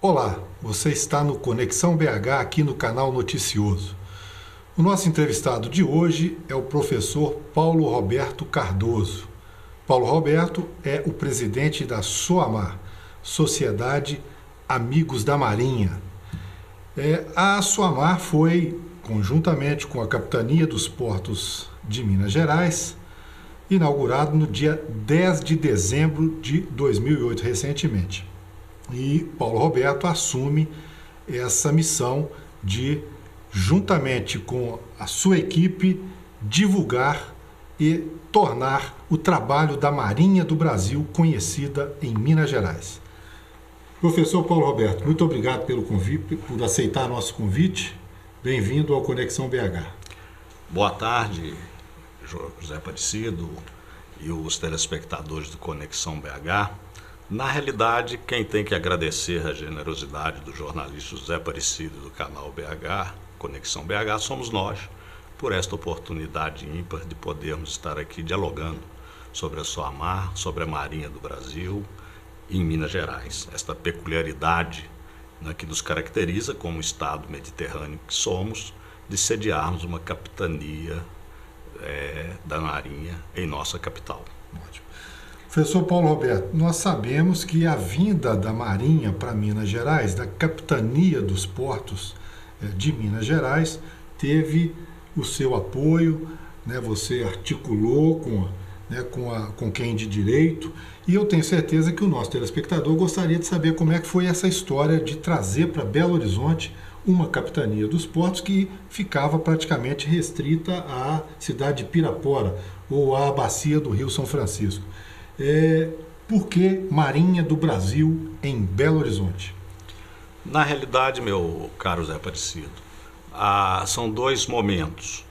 Olá, você está no Conexão BH aqui no canal Noticioso. O nosso entrevistado de hoje é o professor Paulo Roberto Cardoso. Paulo Roberto é o presidente da SOAMAR, Sociedade Amigos da Marinha. A SOAMAR foi, conjuntamente com a Capitania dos Portos de Minas Gerais, inaugurado no dia 10 de dezembro de 2008, recentemente. E Paulo Roberto assume essa missão de, juntamente com a sua equipe, divulgar e tornar o trabalho da Marinha do Brasil conhecida em Minas Gerais. Professor Paulo Roberto, muito obrigado pelo convite, por aceitar nosso convite. Bem-vindo ao Conexão BH. Boa tarde, José Aparecido e os telespectadores do Conexão BH. Na realidade, quem tem que agradecer a generosidade do jornalista José Aparecido do canal BH, Conexão BH, somos nós, por esta oportunidade ímpar de podermos estar aqui dialogando sobre a SOAMAR, sobre a Marinha do Brasil e em Minas Gerais. Esta peculiaridade, né, que nos caracteriza como Estado mediterrâneo que somos, de sediarmos uma capitania da Marinha em nossa capital. Ótimo. Professor Paulo Roberto, nós sabemos que a vinda da Marinha para Minas Gerais, da Capitania dos Portos de Minas Gerais, teve o seu apoio, né? Você articulou com quem de direito, e eu tenho certeza que o nosso telespectador gostaria de saber como é que foi essa história de trazer para Belo Horizonte uma Capitania dos Portos que ficava praticamente restrita à cidade de Pirapora ou à bacia do Rio São Francisco. Por que Marinha do Brasil em Belo Horizonte? Na realidade, meu caro Zé Aparecido, são dois momentos.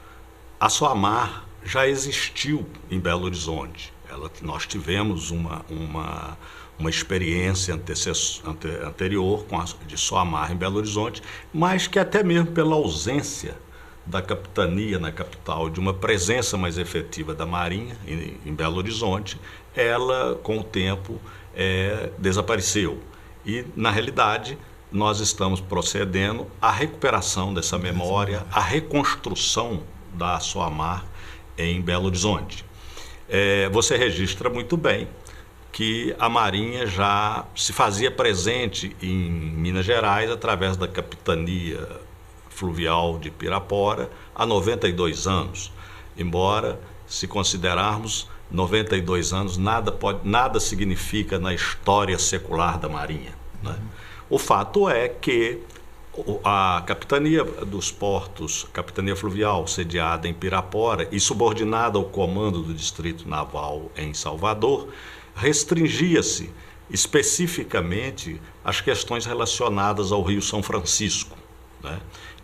A SOAMAR já existiu em Belo Horizonte. Nós tivemos uma experiência anterior de SOAMAR em Belo Horizonte, mas que até mesmo pela ausência da capitania na capital, de uma presença mais efetiva da Marinha em Belo Horizonte, ela, com o tempo, desapareceu. E, na realidade, nós estamos procedendo à recuperação dessa memória, à reconstrução da SOAMAR em Belo Horizonte. Você registra muito bem que a Marinha já se fazia presente em Minas Gerais através da Capitania Fluvial de Pirapora há 92 anos. Embora, se considerarmos 92 anos, nada significa na história secular da Marinha, né? O fato é que a Capitania dos Portos, Capitania Fluvial, sediada em Pirapora e subordinada ao comando do Distrito Naval em Salvador, restringia-se especificamente às questões relacionadas ao Rio São Francisco, né?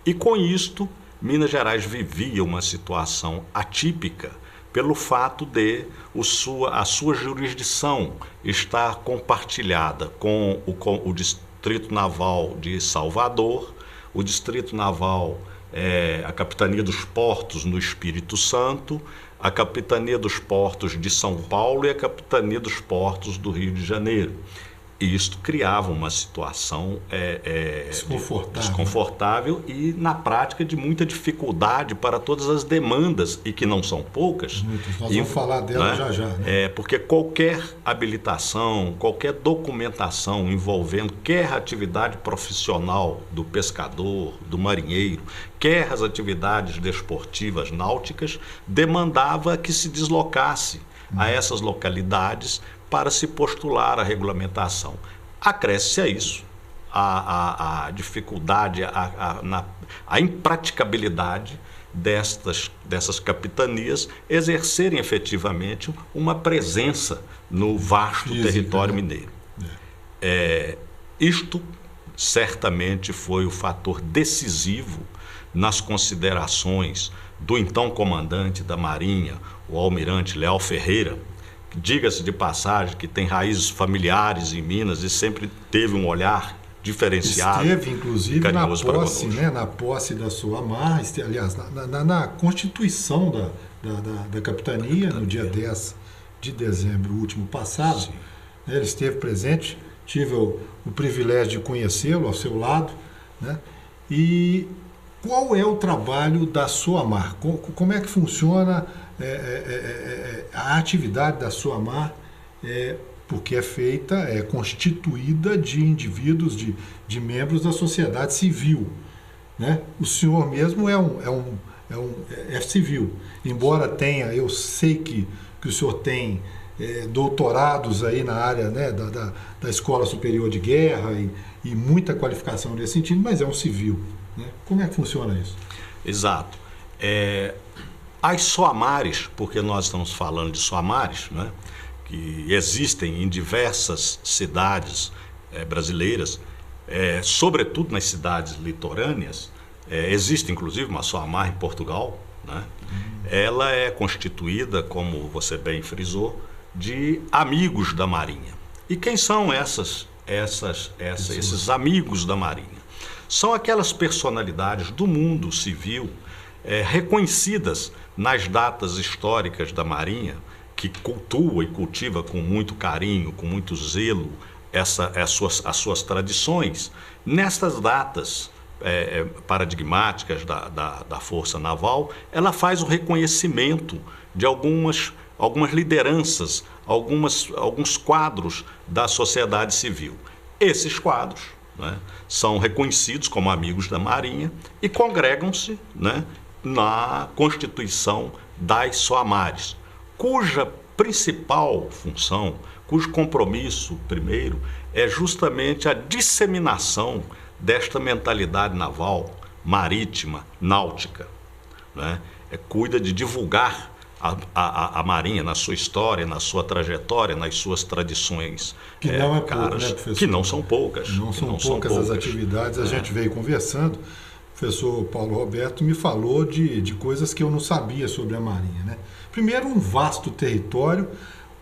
E com isto, Minas Gerais vivia uma situação atípica pelo fato de a sua jurisdição estar compartilhada com o Distrito Naval de Salvador, o Distrito Naval, a Capitania dos Portos no Espírito Santo, a Capitania dos Portos de São Paulo e a Capitania dos Portos do Rio de Janeiro. E isto criava uma situação desconfortável e, na prática, de muita dificuldade para todas as demandas, e que não são poucas. Nós vamos falar dela, né? Já. Né? Porque qualquer habilitação, qualquer documentação envolvendo quer a atividade profissional do pescador, do marinheiro, quer as atividades desportivas náuticas, demandava que se deslocasse a essas localidades para se postular a regulamentação. Acresce a isso a dificuldade, a impraticabilidade dessas capitanias exercerem efetivamente uma presença no vasto território mineiro. Isto certamente foi o fator decisivo nas considerações do então comandante da Marinha, o almirante Leal Ferreira, diga-se de passagem, que tem raízes familiares em Minas e sempre teve um olhar diferenciado. Esteve, inclusive, na posse da SOAMAR, aliás, na constituição da capitania, no dia 10 de dezembro último passado. Ele esteve presente tive o privilégio de conhecê-lo ao seu lado, né? E qual é o trabalho da SOAMAR? Como é que funciona a atividade da SOAMAR? Porque é constituída de indivíduos, de membros da sociedade civil, né? O senhor mesmo é civil, embora tenha, eu sei que o senhor tem doutorados aí na área, né, da Escola Superior de Guerra e muita qualificação nesse sentido, mas é um civil, né? Como é que funciona isso? Exato. As SOAMARes, porque nós estamos falando de SOAMARes, né, que existem em diversas cidades brasileiras, sobretudo nas cidades litorâneas, existe inclusive uma SOAMAR em Portugal, né? Ela é constituída, como você bem frisou, de amigos da Marinha. E quem são esses amigos da Marinha? São aquelas personalidades do mundo civil reconhecidas nas datas históricas da Marinha, que cultua e cultiva com muito carinho, com muito zelo as suas tradições. Nestas datas paradigmáticas da Força Naval, ela faz o reconhecimento de algumas lideranças, alguns quadros da sociedade civil. Esses quadros, né, são reconhecidos como amigos da Marinha e congregam-se, né, na constituição das SOAMARes, cuja principal função, cujo compromisso primeiro é justamente a disseminação desta mentalidade naval, marítima, náutica, né? Cuida de divulgar a Marinha na sua história, na sua trajetória, nas suas tradições que não é caras, pouco, né, professor? Que não são poucas. Não são poucas as atividades. A gente veio conversando, o professor Paulo Roberto me falou de coisas que eu não sabia sobre a Marinha, né? Primeiro, um vasto território,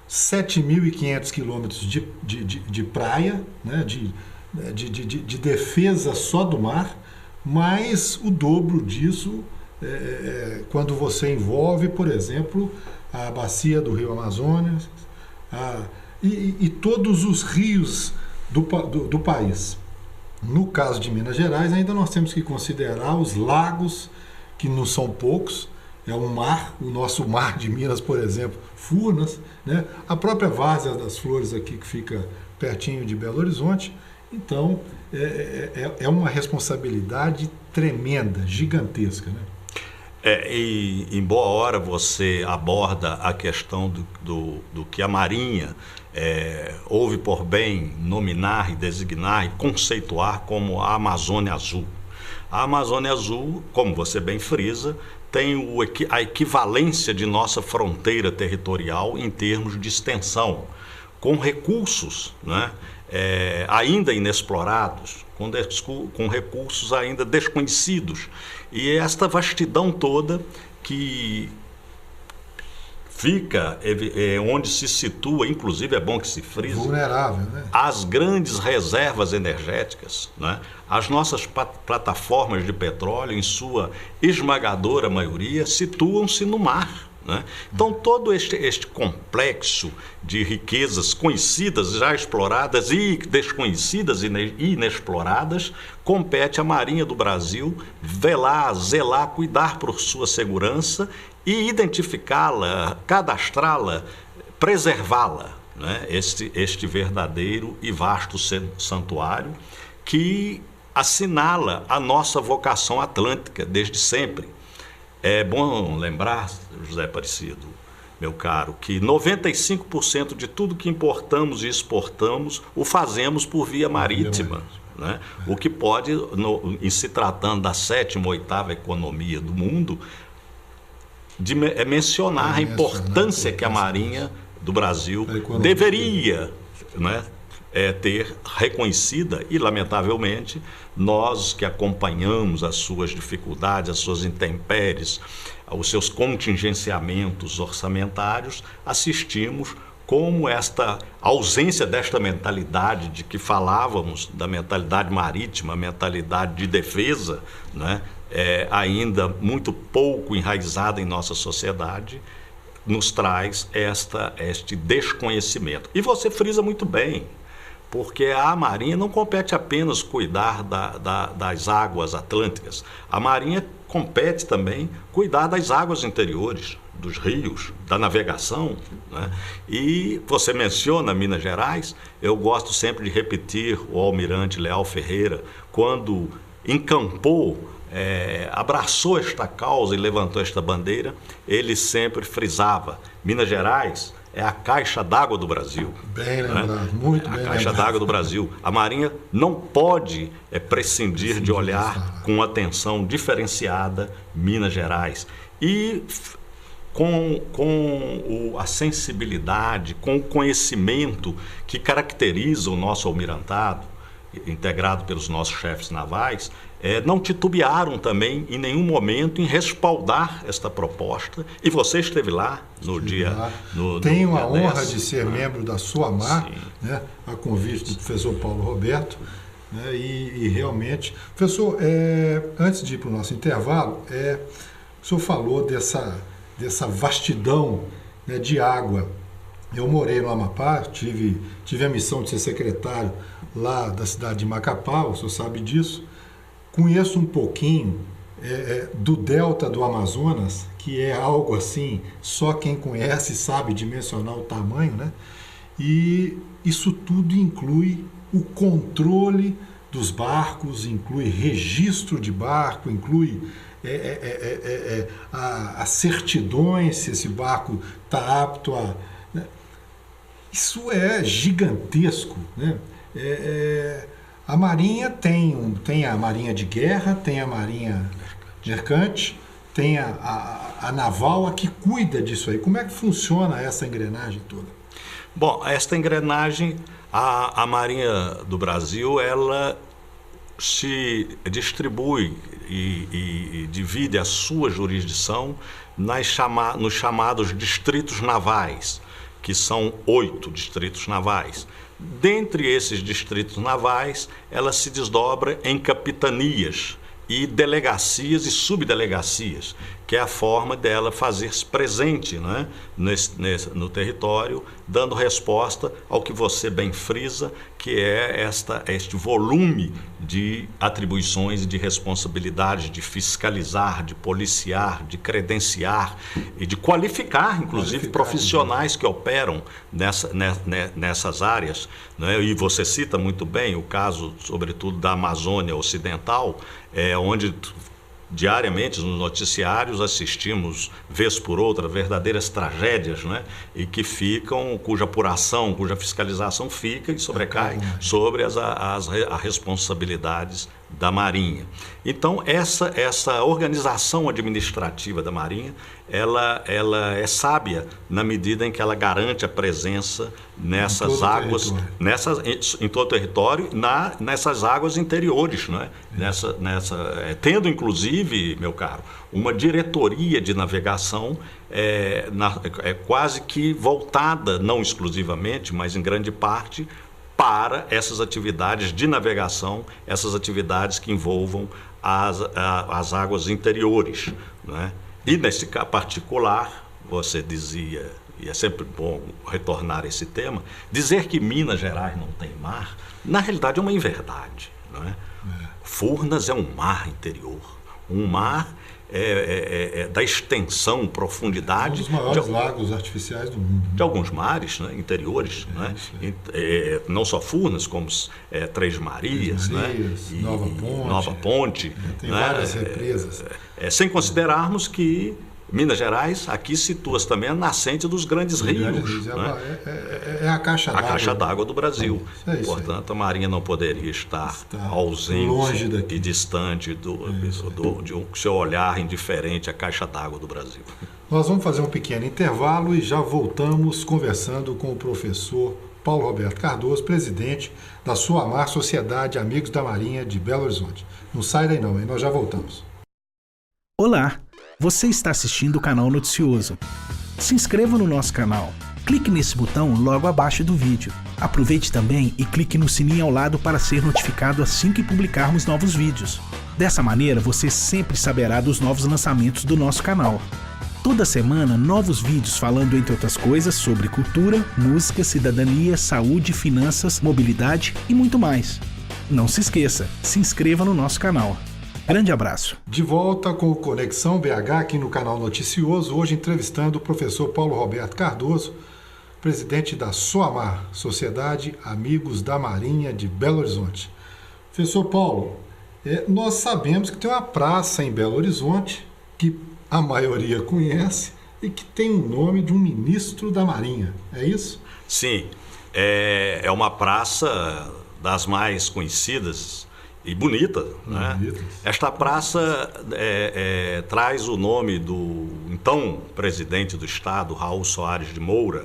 7.500 quilômetros de praia, né, de defesa só do mar, mas o dobro disso quando você envolve, por exemplo, a bacia do Rio Amazonas e todos os rios do país. No caso de Minas Gerais, ainda nós temos que considerar os lagos, que não são poucos. É um mar, o nosso mar de Minas, por exemplo, Furnas, né? A própria Várzea das Flores aqui, que fica pertinho de Belo Horizonte. Então, é uma responsabilidade tremenda, gigantesca, né? E em boa hora você aborda a questão do que a Marinha houve por bem nominar e designar e conceituar como a Amazônia Azul. A Amazônia Azul, como você bem frisa, tem a equivalência de nossa fronteira territorial em termos de extensão, com recursos, né, ainda inexplorados, com recursos ainda desconhecidos. E esta vastidão toda que fica onde se situa, inclusive é bom que se frise, vulnerável, né? As grandes reservas energéticas, né? As nossas plataformas de petróleo, em sua esmagadora maioria, situam-se no mar, né? Então, todo este complexo de riquezas conhecidas, já exploradas e desconhecidas e inexploradas, compete à Marinha do Brasil velar, zelar, cuidar por sua segurança e identificá-la, cadastrá-la, preservá-la, né? Este verdadeiro e vasto santuário que assinala a nossa vocação atlântica desde sempre. É bom lembrar, José Aparecido, meu caro, que 95% de tudo que importamos e exportamos o fazemos por via marítima, né? O que pode, em se tratando da 7ª ou 8ª economia do mundo, mencionar a importância que a Marinha do Brasil deveria, né, ter reconhecida. E, lamentavelmente, nós que acompanhamos as suas dificuldades, as suas intempéries, os seus contingenciamentos orçamentários, assistimos como esta ausência desta mentalidade de que falávamos, da mentalidade marítima, mentalidade de defesa, né, ainda muito pouco enraizada em nossa sociedade, nos traz este desconhecimento. E você frisa muito bem, porque a Marinha não compete apenas cuidar das águas atlânticas. A Marinha compete também cuidar das águas interiores, dos rios, da navegação, né? E você menciona Minas Gerais, eu gosto sempre de repetir o almirante Leal Ferreira, quando encampou, abraçou esta causa e levantou esta bandeira, ele sempre frisava: Minas Gerais é a caixa d'água do Brasil. Bem lembrado, muito bem lembrado. A caixa d'água do Brasil. A Marinha não pode prescindir de olhar com atenção diferenciada Minas Gerais. E com a sensibilidade, com o conhecimento que caracteriza o nosso almirantado, integrado pelos nossos chefes navais, não titubearam também em nenhum momento em respaldar esta proposta. E você esteve lá no dia... Tenho a honra de ser membro da SOAMAR, né, a convite do professor Paulo Roberto, né, e realmente... Professor, antes de ir para o nosso intervalo, o senhor falou dessa vastidão, né, de água. Eu morei no Amapá, tive a missão de ser secretário lá da cidade de Macapá, o senhor sabe disso. Conheço um pouquinho do delta do Amazonas, que é algo assim, só quem conhece sabe dimensionar o tamanho, né? E isso tudo inclui o controle dos barcos, inclui registro de barco, inclui as certidões se esse barco está apto a... Né? Isso é gigantesco, né? A Marinha tem a Marinha de Guerra, tem a Marinha Mercante, tem a Naval, a que cuida disso aí. Como é que funciona essa engrenagem toda? Bom, esta engrenagem, a Marinha do Brasil, ela se distribui e divide a sua jurisdição nos chamados distritos navais, que são 8 distritos navais. Dentre esses distritos navais, ela se desdobra em capitanias e delegacias e subdelegacias, que é a forma dela fazer-se presente, né, no território, dando resposta ao que você bem frisa, que é este volume de atribuições e de responsabilidades de fiscalizar, de policiar, de credenciar e de qualificar, inclusive, profissionais que operam nessas áreas, né? E você cita muito bem o caso, sobretudo, da Amazônia Ocidental, onde diariamente nos noticiários assistimos, vez por outra, verdadeiras tragédias, né? E que cuja apuração, cuja fiscalização fica e sobrecai sobre as responsabilidades da Marinha. Então, essa organização administrativa da Marinha, ela é sábia na medida em que ela garante a presença nessas águas, em todo o território, nessas águas interiores, né? Tendo, inclusive, meu caro, uma diretoria de navegação quase que voltada, não exclusivamente, mas em grande parte, para essas atividades de navegação, essas atividades que envolvam as águas interiores, né? E nesse particular, você dizia, e é sempre bom retornar a esse tema, dizer que Minas Gerais não tem mar, na realidade é uma inverdade, não é? Furnas é um mar interior, um mar da extensão, profundidade... Um dos maiores lagos artificiais do mundo. De alguns mares, né, interiores, né? Não só Furnas, como Três Marias, né? Nova Ponte. Tem várias represas. Sem considerarmos que Minas Gerais, aqui situa-se também a nascente dos grandes rios. Né? É a caixa d'água. A caixa d'água do Brasil. Isso Portanto, a Marinha não poderia estar ausente longe daqui. E distante de um seu olhar indiferente à caixa d'água do Brasil. Nós vamos fazer um pequeno intervalo e já voltamos conversando com o professor Paulo Roberto Cardoso, presidente da SOAMAR, Sociedade Amigos da Marinha de Belo Horizonte. Não sai daí não, hein? Nós já voltamos. Olá! Você está assistindo o canal Noticioso. Se inscreva no nosso canal. Clique nesse botão logo abaixo do vídeo. Aproveite também e clique no sininho ao lado para ser notificado assim que publicarmos novos vídeos. Dessa maneira, você sempre saberá dos novos lançamentos do nosso canal. Toda semana, novos vídeos falando, entre outras coisas, sobre cultura, música, cidadania, saúde, finanças, mobilidade e muito mais. Não se esqueça, se inscreva no nosso canal. Grande abraço. De volta com o Conexão BH aqui no canal Noticioso, hoje entrevistando o professor Paulo Roberto Cardoso, presidente da SOAMAR, Sociedade Amigos da Marinha de Belo Horizonte. Professor Paulo, nós sabemos que tem uma praça em Belo Horizonte que a maioria conhece e que tem o nome de um ministro da Marinha, é isso? Sim, é uma praça das mais conhecidas e bonita, né? Esta praça traz o nome do então presidente do Estado, Raul Soares de Moura,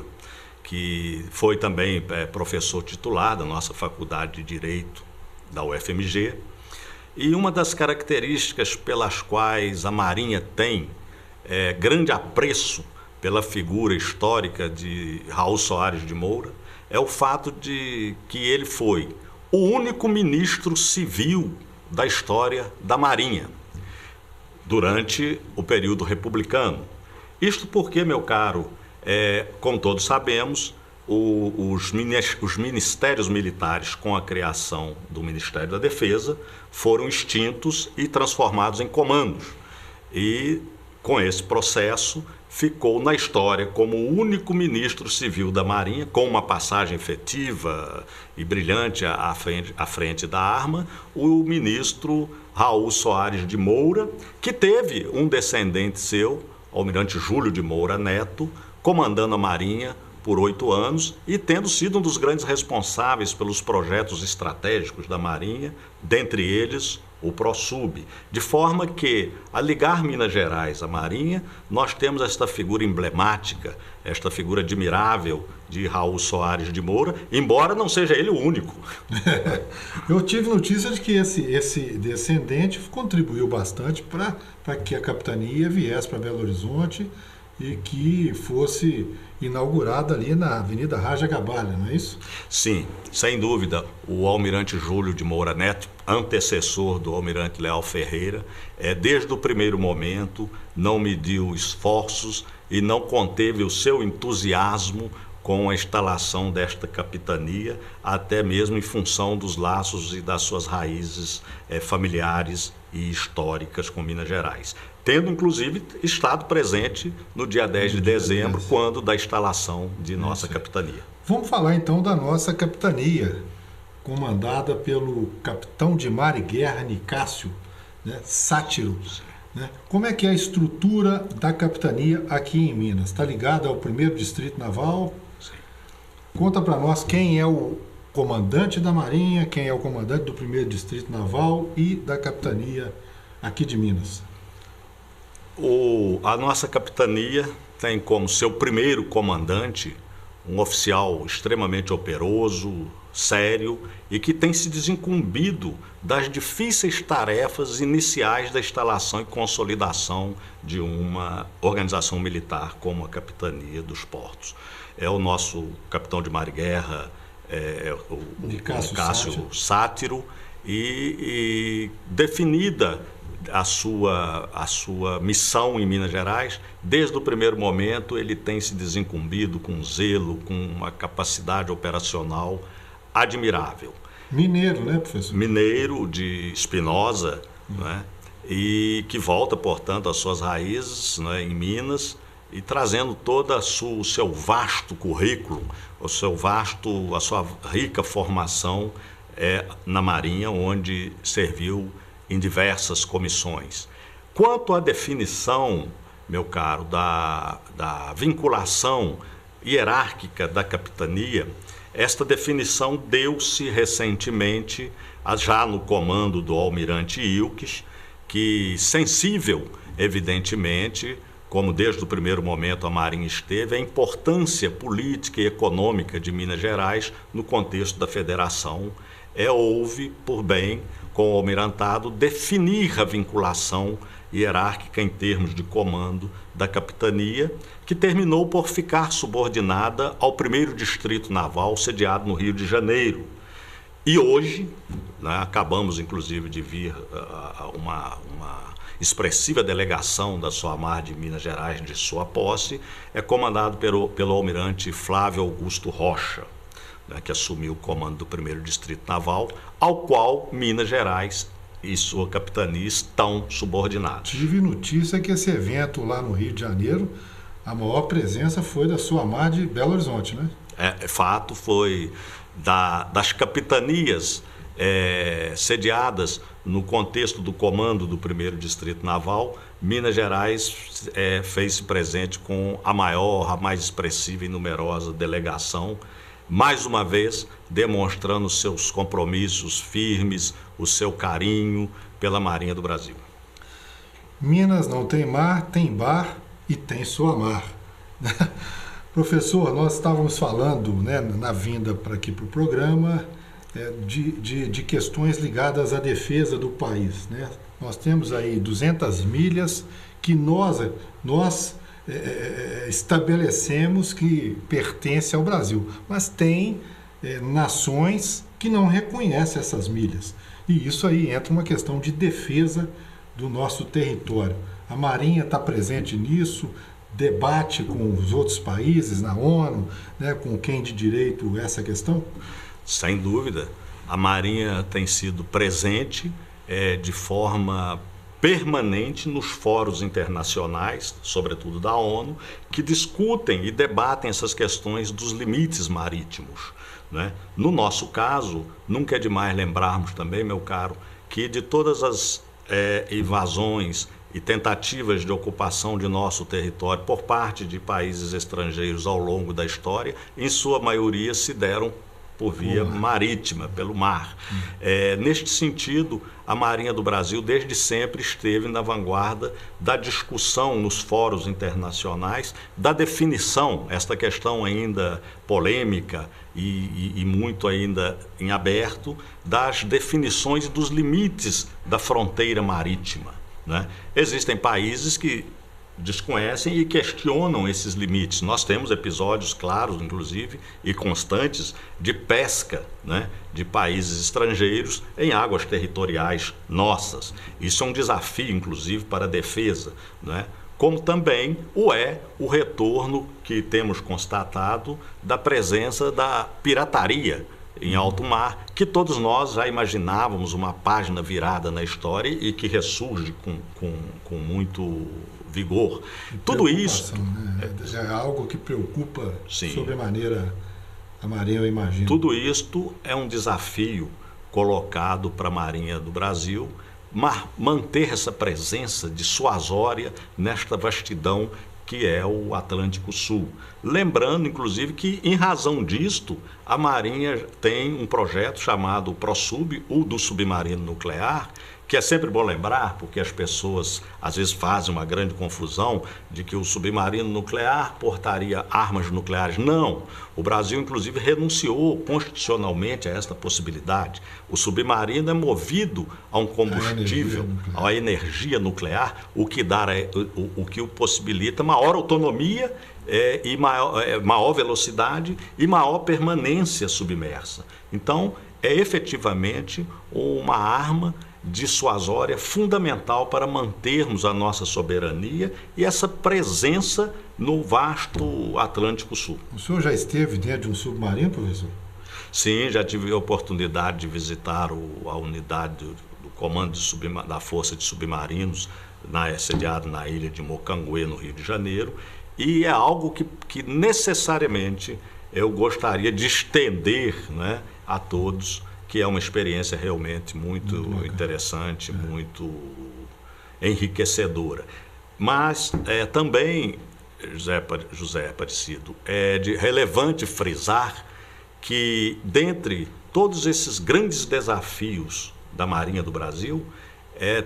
que foi também professor titular da nossa Faculdade de Direito da UFMG. E uma das características pelas quais a Marinha tem grande apreço pela figura histórica de Raul Soares de Moura é o fato de que ele foi o único ministro civil da história da Marinha durante o período republicano. Isto porque, meu caro, como todos sabemos, os ministérios militares, com a criação do Ministério da Defesa, foram extintos e transformados em comandos. E, com esse processo, ficou na história como o único ministro civil da Marinha, com uma passagem efetiva e brilhante à frente da arma, o ministro Raul Soares de Moura, que teve um descendente seu, Almirante Júlio de Moura Neto, comandando a Marinha por 8 anos e tendo sido um dos grandes responsáveis pelos projetos estratégicos da Marinha, dentre eles o ProSub. De forma que, a ligar Minas Gerais à Marinha, nós temos esta figura emblemática, esta figura admirável de Raul Soares de Moura, embora não seja ele o único. Eu tive notícia de que esse descendente contribuiu bastante para que a capitania viesse para Belo Horizonte e que fosse inaugurada ali na Avenida Raja Gabalha, não é isso? Sim, sem dúvida. O Almirante Júlio de Moura Neto, antecessor do Almirante Leal Ferreira, desde o primeiro momento não mediu esforços e não conteve o seu entusiasmo com a instalação desta capitania, até mesmo em função dos laços e das suas raízes familiares e históricas com Minas Gerais. Tendo, inclusive, estado presente no dia 10 de dezembro, quando da instalação de nossa capitania. Vamos falar, então, da nossa capitania, comandada pelo capitão de mar e guerra Nicásio, né, Sátiro. Né? Como é que é a estrutura da capitania aqui em Minas? Está ligada ao 1º Distrito Naval? Sim. Conta para nós quem é o comandante da Marinha, quem é o comandante do 1º Distrito Naval e da capitania aqui de Minas. A nossa capitania tem como seu primeiro comandante um oficial extremamente operoso, sério e que tem se desincumbido das difíceis tarefas iniciais da instalação e consolidação de uma organização militar como a Capitania dos Portos. É o nosso capitão de mar e guerra, o Nicásio Sátiro, e definida a sua missão em Minas Gerais, desde o primeiro momento ele tem se desincumbido com zelo, com uma capacidade operacional admirável. Mineiro, né, professor? Mineiro de Espinosa, né, e que volta, portanto, às suas raízes, né, em Minas, e trazendo todo o seu vasto currículo, a sua rica formação na Marinha, onde serviu em diversas comissões. Quanto à definição, meu caro, da vinculação hierárquica da capitania, esta definição deu-se recentemente, já no comando do almirante Ilques, que, sensível, evidentemente, como desde o primeiro momento a Marinha esteve, a importância política e econômica de Minas Gerais no contexto da federação, houve por bem, com o almirantado, definir a vinculação hierárquica em termos de comando da capitania, que terminou por ficar subordinada ao 1º Distrito Naval, sediado no Rio de Janeiro. E hoje, né, acabamos inclusive de vir uma expressiva delegação da SOAMAR de Minas Gerais de sua posse, é comandado pelo almirante Flávio Augusto Rocha, né, que assumiu o comando do 1º Distrito Naval, ao qual Minas Gerais e sua capitania estão subordinados. Tive notícia que esse evento lá no Rio de Janeiro, a maior presença foi da SOAMAR de Belo Horizonte, né? Fato, foi das capitanias sediadas no contexto do comando do 1º Distrito Naval. Minas Gerais fez-se presente com a maior, a mais expressiva e numerosa delegação, mais uma vez demonstrando seus compromissos firmes, o seu carinho pela Marinha do Brasil. Minas não tem mar, tem bar e tem SOAMAR. Professor, nós estávamos falando, né, na vinda para aqui para o programa, de questões ligadas à defesa do país, né? Nós temos aí 200 milhas que nós estabelecemos que pertence ao Brasil, mas tem nações que não reconhecem essas milhas. E isso aí entra uma questão de defesa do nosso território. A Marinha está presente nisso, debate com os outros países, na ONU, né, com quem de direito essa questão? Sem dúvida. A Marinha tem sido presente de forma permanente nos fóruns internacionais, sobretudo da ONU, que discutem e debatem essas questões dos limites marítimos, né? No nosso caso, nunca é demais lembrarmos também, meu caro, que de todas as invasões e tentativas de ocupação de nosso território por parte de países estrangeiros ao longo da história, em sua maioria se deram por via marítima, pelo mar. Neste sentido, a Marinha do Brasil desde sempre esteve na vanguarda da discussão nos fóruns internacionais, da definição, esta questão ainda polêmica e muito ainda em aberto, das definições dos limites da fronteira marítima, né? Existem países que desconhecem e questionam esses limites. Nós temos episódios claros, inclusive, e constantes de pesca, né, de países estrangeiros em águas territoriais nossas. Isso é um desafio, inclusive, para a defesa, né? Como também o retorno que temos constatado da presença da pirataria em alto mar, que todos nós já imaginávamos uma página virada na história e que ressurge com muito vigor. Tudo isso, né? É algo que preocupa sim, sobremaneira a Marinha, eu imagino. Tudo isto é um desafio colocado para a Marinha do Brasil, manter essa presença dissuasória nesta vastidão que é o Atlântico Sul. Lembrando, inclusive, que em razão disto, a Marinha tem um projeto chamado ProSub, o do submarino nuclear, que é sempre bom lembrar, porque as pessoas às vezes fazem uma grande confusão de que o submarino nuclear portaria armas nucleares. Não, o Brasil inclusive renunciou constitucionalmente a esta possibilidade. O submarino é movido a um combustível, a energia nuclear, o que o possibilita maior autonomia e maior velocidade e maior permanência submersa. Então, é efetivamente uma arma dissuasória fundamental para mantermos a nossa soberania e essa presença no vasto Atlântico Sul. O senhor já esteve dentro de um submarino, professor? Sim, já tive a oportunidade de visitar a unidade do comando da Força de Submarinos, sediado na ilha de Mocanguê, no Rio de Janeiro, e é algo que necessariamente eu gostaria de estender, né, a todos, que é uma experiência realmente muito interessante, muito enriquecedora. Mas também, José Aparecido, é relevante frisar que, dentre todos esses grandes desafios da Marinha do Brasil,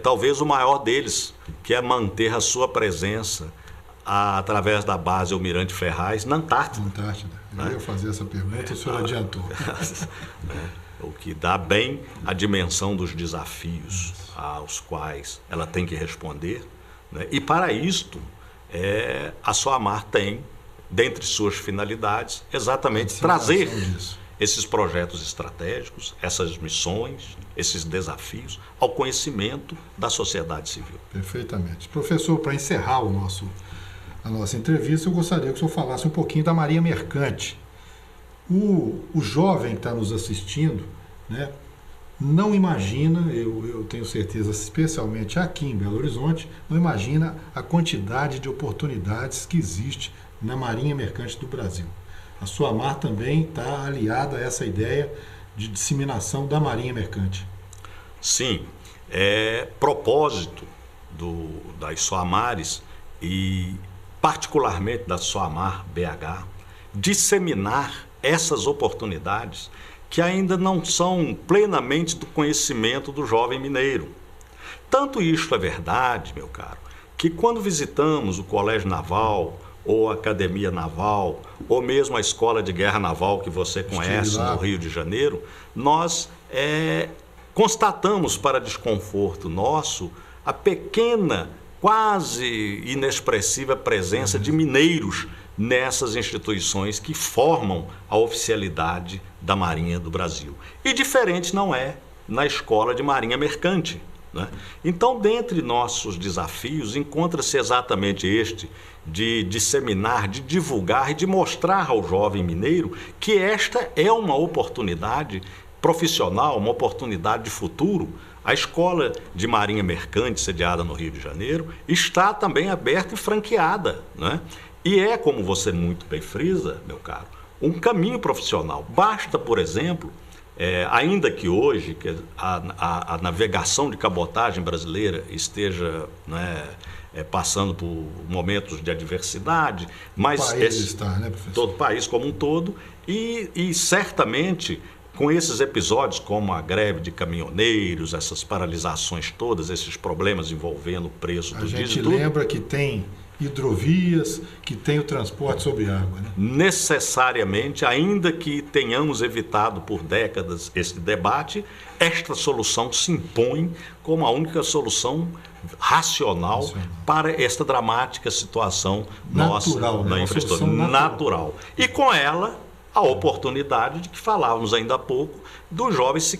talvez o maior deles, que é manter a sua presença através da base Almirante Ferraz na Antártida. Eu ia fazer essa pergunta, o senhor adiantou. O que dá bem a dimensão dos desafios aos quais ela tem que responder, né? E para isto, a SOAMAR tem, dentre suas finalidades, exatamente trazer esses projetos estratégicos, essas missões, esses desafios ao conhecimento da sociedade civil. Perfeitamente. Professor, para encerrar a nossa entrevista, eu gostaria que o senhor falasse um pouquinho da Marinha Mercante. O jovem que está nos assistindo, né, não imagina, eu tenho certeza, especialmente aqui em Belo Horizonte, não imagina a quantidade de oportunidades que existe na Marinha Mercante do Brasil. A Soamar também está aliada a essa ideia de disseminação da Marinha Mercante. Sim, é propósito das Soamares e particularmente da Soamar BH disseminar essas oportunidades que ainda não são plenamente do conhecimento do jovem mineiro. Tanto isto é verdade, meu caro, que quando visitamos o Colégio Naval, ou a Academia Naval, ou mesmo a Escola de Guerra Naval que você conhece no Rio de Janeiro, nós constatamos, para desconforto nosso, a pequena, quase inexpressiva presença de mineiros nessas instituições que formam a oficialidade da Marinha do Brasil. E diferente não é na Escola de Marinha Mercante, né? Então, dentre nossos desafios, encontra-se exatamente este, de disseminar, de divulgar e de mostrar ao jovem mineiro que esta é uma oportunidade profissional, uma oportunidade de futuro. A Escola de Marinha Mercante, sediada no Rio de Janeiro, está também aberta e franqueada, né? E é, como você muito bem frisa, meu caro, um caminho profissional. Basta, por exemplo, ainda que hoje a navegação de cabotagem brasileira esteja, né, passando por momentos de adversidade, mas o país está, né, professor? Todo o país como um todo, e certamente com esses episódios como a greve de caminhoneiros, essas paralisações todas, esses problemas envolvendo o preço do diesel. A gente lembra que tem hidrovias, que tem o transporte sobre água, né? Necessariamente, ainda que tenhamos evitado por décadas esse debate, esta solução se impõe como a única solução racional para esta dramática situação natural, nossa, né? na infraestrutura natural. E com ela, a oportunidade de que falávamos ainda há pouco, do jovem se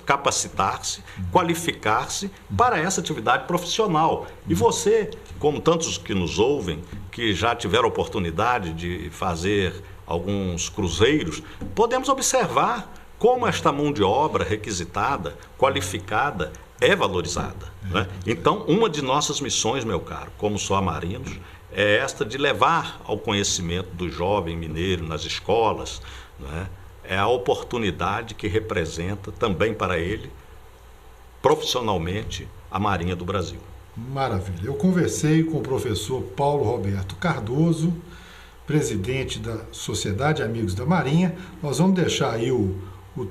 capacitar-se, qualificar-se para essa atividade profissional. E você, como tantos que nos ouvem, que já tiveram oportunidade de fazer alguns cruzeiros, podemos observar como esta mão de obra requisitada, qualificada, é valorizada, né? Então, uma de nossas missões, meu caro, como soamarinos, é esta de levar ao conhecimento do jovem mineiro nas escolas, né, é a oportunidade que representa também para ele, profissionalmente, a Marinha do Brasil. Maravilha. Eu conversei com o professor Paulo Roberto Cardoso, presidente da Sociedade Amigos da Marinha. Nós vamos deixar aí o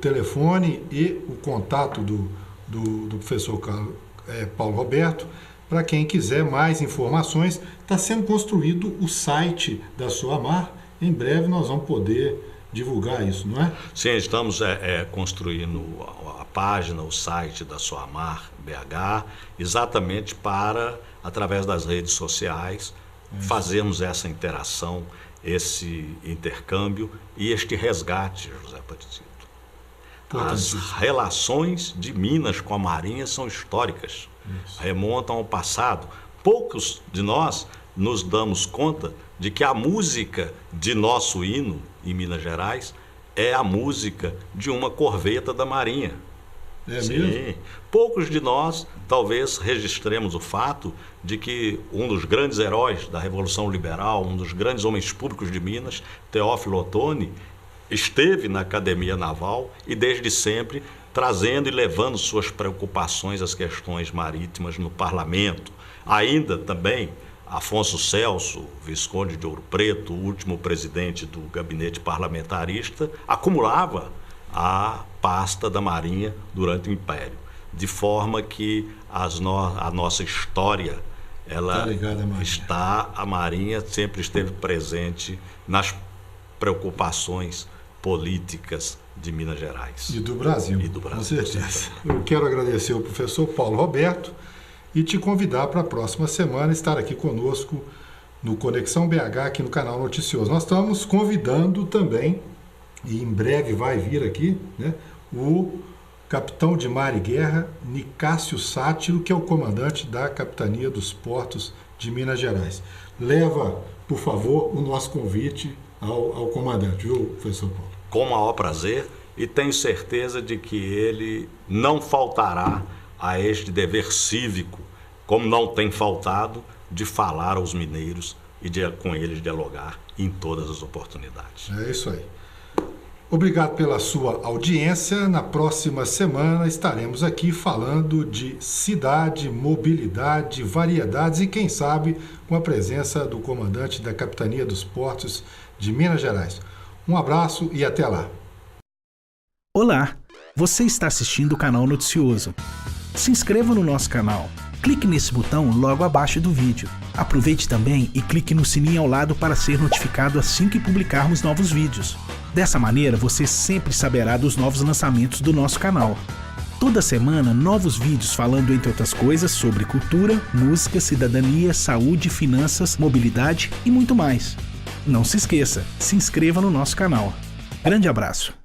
telefone e o contato do professor Paulo Roberto, para quem quiser mais informações. Está sendo construído o site da Soamar. Em breve nós vamos poder divulgar isso, não é? Sim, estamos construindo a página, o site da Soamar BH, exatamente para, através das redes sociais, fazermos essa interação, esse intercâmbio e este resgate, José Aparecido. As relações de Minas com a Marinha são históricas, remontam ao passado. Poucos de nós nos damos conta de que a música de nosso hino em Minas Gerais é a música de uma corveta da Marinha. É Sim. mesmo? Poucos de nós talvez registremos o fato de que um dos grandes heróis da Revolução Liberal, um dos grandes homens públicos de Minas, Teófilo Otoni, esteve na Academia Naval e desde sempre trazendo e levando suas preocupações às questões marítimas no parlamento. Ainda também Afonso Celso, Visconde de Ouro Preto, o último presidente do gabinete parlamentarista, acumulava a pasta da Marinha durante o Império, de forma que a nossa história, ela a Marinha sempre esteve presente nas preocupações políticas de Minas Gerais. E do Brasil. Com certeza. Eu quero agradecer ao professor Paulo Roberto e te convidar para a próxima semana estar aqui conosco no Conexão BH, aqui no canal Noticioso. Nós estamos convidando também e em breve vai vir aqui, né, o capitão de mar e guerra Nicásio Sátiro, que é o comandante da Capitania dos Portos de Minas Gerais. Leva, por favor, o nosso convite ao comandante, viu, professor Paulo? Com o maior prazer, e tenho certeza de que ele não faltará a este dever cívico, como não tem faltado, de falar aos mineiros e com eles dialogar em todas as oportunidades. É isso aí. Obrigado pela sua audiência. Na próxima semana estaremos aqui falando de cidade, mobilidade, variedades e, quem sabe, com a presença do comandante da Capitania dos Portos de Minas Gerais. Um abraço e até lá. Olá, você está assistindo o canal Noticioso. Se inscreva no nosso canal. Clique nesse botão logo abaixo do vídeo. Aproveite também e clique no sininho ao lado para ser notificado assim que publicarmos novos vídeos. Dessa maneira, você sempre saberá dos novos lançamentos do nosso canal. Toda semana, novos vídeos falando, entre outras coisas, sobre cultura, música, cidadania, saúde, finanças, mobilidade e muito mais. Não se esqueça, se inscreva no nosso canal. Grande abraço!